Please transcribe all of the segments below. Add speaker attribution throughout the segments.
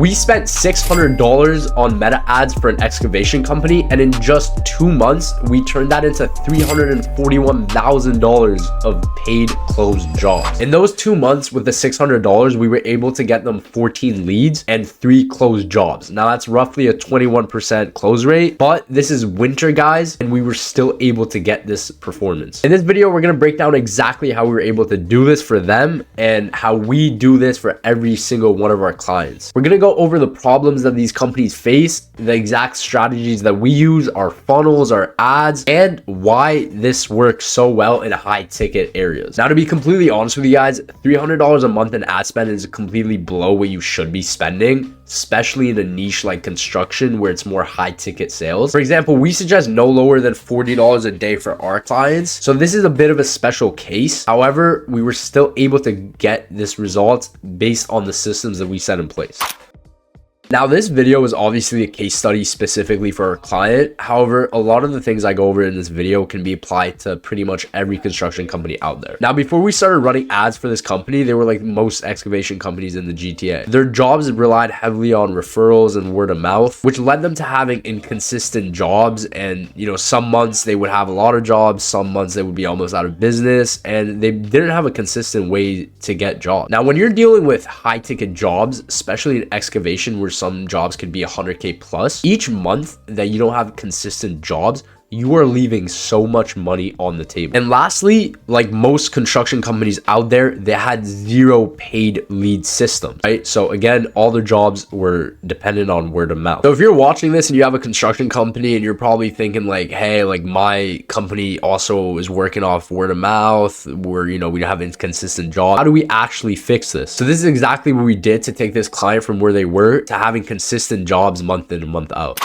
Speaker 1: We spent $600 on meta ads for an excavation company, and in just 2 months, we turned that into $341,000 of paid closed jobs. In those 2 months with the $600, we were able to get them 14 leads and 3 closed jobs. Now that's roughly a 21% close rate, but this is winter, guys, and we were still able to get this performance. In this video, we're going to break down exactly how we were able to do this for them and how we do this for every single one of our clients. We're going to go over the problems that these companies face, the exact strategies that we use, our funnels, our ads, and why this works so well in high ticket areas. Now, to be completely honest with you guys, $300 a month in ad spend is completely below what you should be spending, especially in a niche like construction where it's more high ticket sales. For example, we suggest no lower than $40 a day for our clients. So this is a bit of a special case. However, we were still able to get this result based on the systems that we set in place. Now, this video is obviously a case study specifically for our client. However, a lot of the things I go over in this video can be applied to pretty much every construction company out there. Now, before we started running ads for this company, they were like most excavation companies in the GTA. Their jobs relied heavily on referrals and word of mouth, which led them to having inconsistent jobs. And, some months they would have a lot of jobs, some months they would be almost out of business, and they didn't have a consistent way to get jobs. Now, when you're dealing with high ticket jobs, especially in excavation, where some jobs could be 100K plus, each month that you don't have consistent jobs, you are leaving so much money on the table. And lastly, like most construction companies out there, they had zero paid lead systems, right? So again, all their jobs were dependent on word of mouth. So if you're watching this and you have a construction company and you're probably thinking like, hey, like my company also is working off word of mouth, where, we have inconsistent jobs. How do we actually fix this? So this is exactly what we did to take this client from where they were to having consistent jobs month in and month out.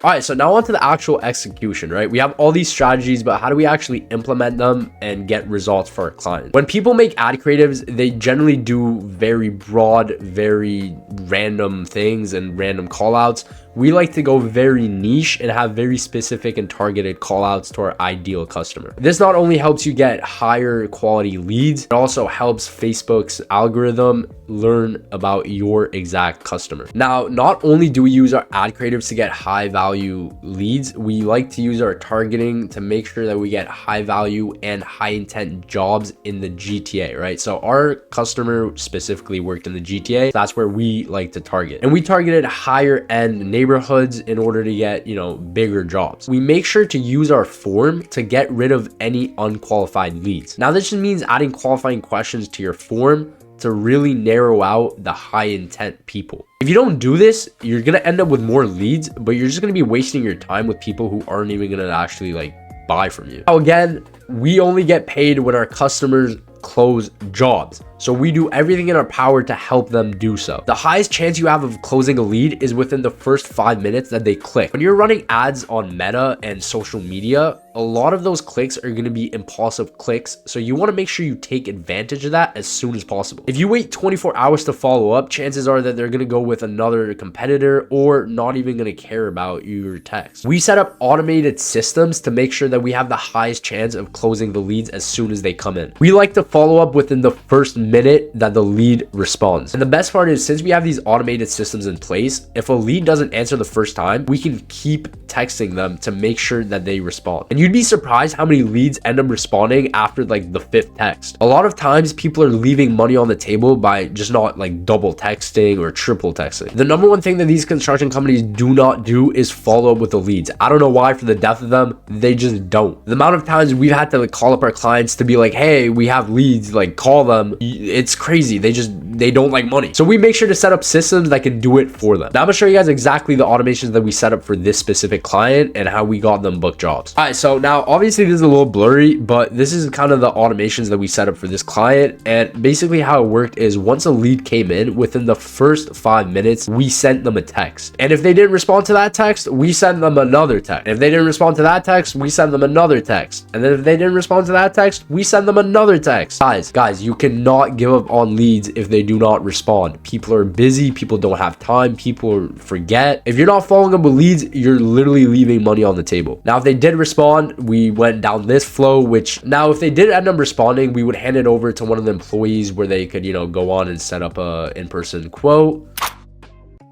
Speaker 1: All right, so now on to the actual execution, right? We have all these strategies, but how do we actually implement them and get results for our clients? When people make ad creatives, they generally do very broad, very random things and random call outs. We like to go very niche and have very specific and targeted call outs to our ideal customer. This not only helps you get higher quality leads, it also helps Facebook's algorithm learn about your exact customer. Now, not only do we use our ad creatives to get high value leads, we like to use our targeting to make sure that we get high value and high intent jobs in the GTA, right? So our customer specifically worked in the GTA. So that's where we like to target. And we targeted higher end neighborhoods in order to get, bigger jobs. We make sure to use our form to get rid of any unqualified leads. Now, this just means adding qualifying questions to your form to really narrow out the high intent people. If you don't do this, you're going to end up with more leads, but you're just going to be wasting your time with people who aren't even going to actually buy from you. Now, again, we only get paid when our customers close jobs. So we do everything in our power to help them do so. The highest chance you have of closing a lead is within the first 5 minutes that they click. When you're running ads on Meta and social media, a lot of those clicks are going to be impulsive clicks. So you want to make sure you take advantage of that as soon as possible. If you wait 24 hours to follow up, chances are that they're going to go with another competitor or not even going to care about your text. We set up automated systems to make sure that we have the highest chance of closing the leads as soon as they come in. We like to follow up within the first minute that the lead responds. And the best part is, since we have these automated systems in place, if a lead doesn't answer the first time, we can keep texting them to make sure that they respond. And you'd be surprised how many leads end up responding after the 5th text. A lot of times people are leaving money on the table by just not double texting or triple texting. The number one thing that these construction companies do not do is follow up with the leads. I don't know why, for the death of them, they just don't. The amount of times we've had to call up our clients to be like, hey, we have leads, call them. It's crazy. They don't like money. So we make sure to set up systems that can do it for them. Now I'm gonna show you guys exactly the automations that we set up for this specific client and how we got them booked jobs. All right, so now obviously this is a little blurry, but this is kind of the automations that we set up for this client. And basically how it worked is, once a lead came in, within the first 5 minutes, we sent them a text. And if they didn't respond to that text, we sent them another text. And if they didn't respond to that text, we sent them another text. And then if they didn't respond to that text, we send them another text. Guys, you cannot give up on leads if they do not respond. People are busy, people don't have time, people forget. If you're not following up with leads, you're literally leaving money on the table. Now, if they did respond, we went down this flow, which now if they did end up responding, we would hand it over to one of the employees where they could, go on and set up a in-person quote.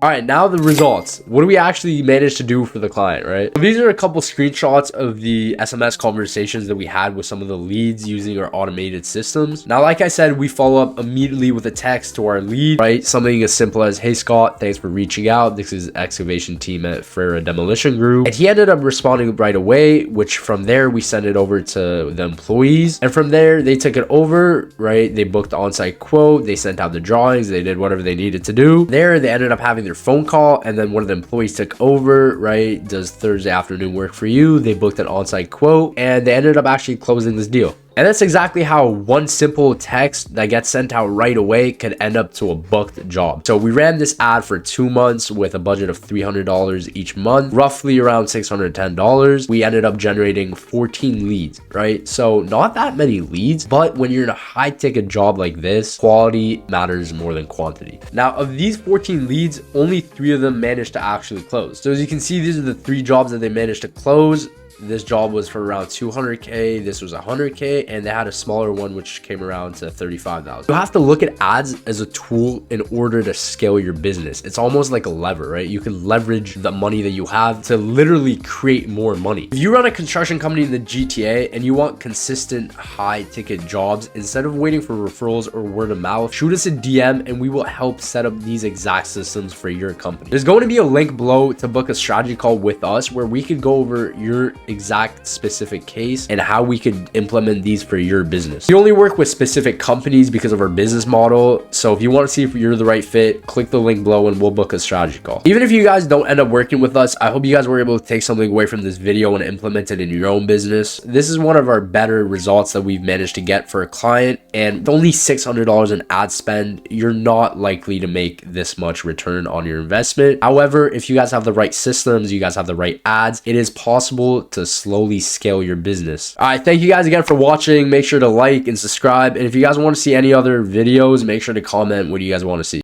Speaker 1: All right, now the results. What do we actually manage to do for the client, right? So these are a couple screenshots of the SMS conversations that we had with some of the leads using our automated systems. Now, like I said, we follow up immediately with a text to our lead, right? Something as simple as, hey, Scott, thanks for reaching out. This is Excavation team at Frera Demolition Group. And he ended up responding right away, which from there, we sent it over to the employees. And from there, they took it over, right? They booked the on-site quote. They sent out the drawings. They did whatever they needed to do. There, they ended up having their phone call, and then one of the employees took over, right? Does Thursday afternoon work for you? They booked an on-site quote, and they ended up actually closing this deal. And that's exactly how one simple text that gets sent out right away could end up to a booked job. So we ran this ad for 2 months with a budget of $300 each month, roughly around $610. We ended up generating 14 leads, right? So not that many leads, but when you're in a high ticket job like this, quality matters more than quantity. Now, of these 14 leads, only 3 of them managed to actually close. So as you can see, these are the 3 jobs that they managed to close. This job was for around 200K. This was 100K, and they had a smaller one which came around to 35,000. You have to look at ads as a tool in order to scale your business. It's almost like a lever, right? You can leverage the money that you have to literally create more money. If you run a construction company in the GTA and you want consistent high ticket jobs, instead of waiting for referrals or word of mouth, shoot us a DM and we will help set up these exact systems for your company. There's going to be a link below to book a strategy call with us where we could go over your exact specific case and how we could implement these for your business. We only work with specific companies because of our business model. So if you want to see if you're the right fit, click the link below and we'll book a strategy call. Even if you guys don't end up working with us, I hope you guys were able to take something away from this video and implement it in your own business. This is one of our better results that we've managed to get for a client, and with only $600 in ad spend, you're not likely to make this much return on your investment. However, if you guys have the right systems, you guys have the right ads, it is possible to slowly scale your business. All right, thank you guys again for watching. Make sure to like and subscribe, and if you guys want to see any other videos, make sure to comment what you guys want to see.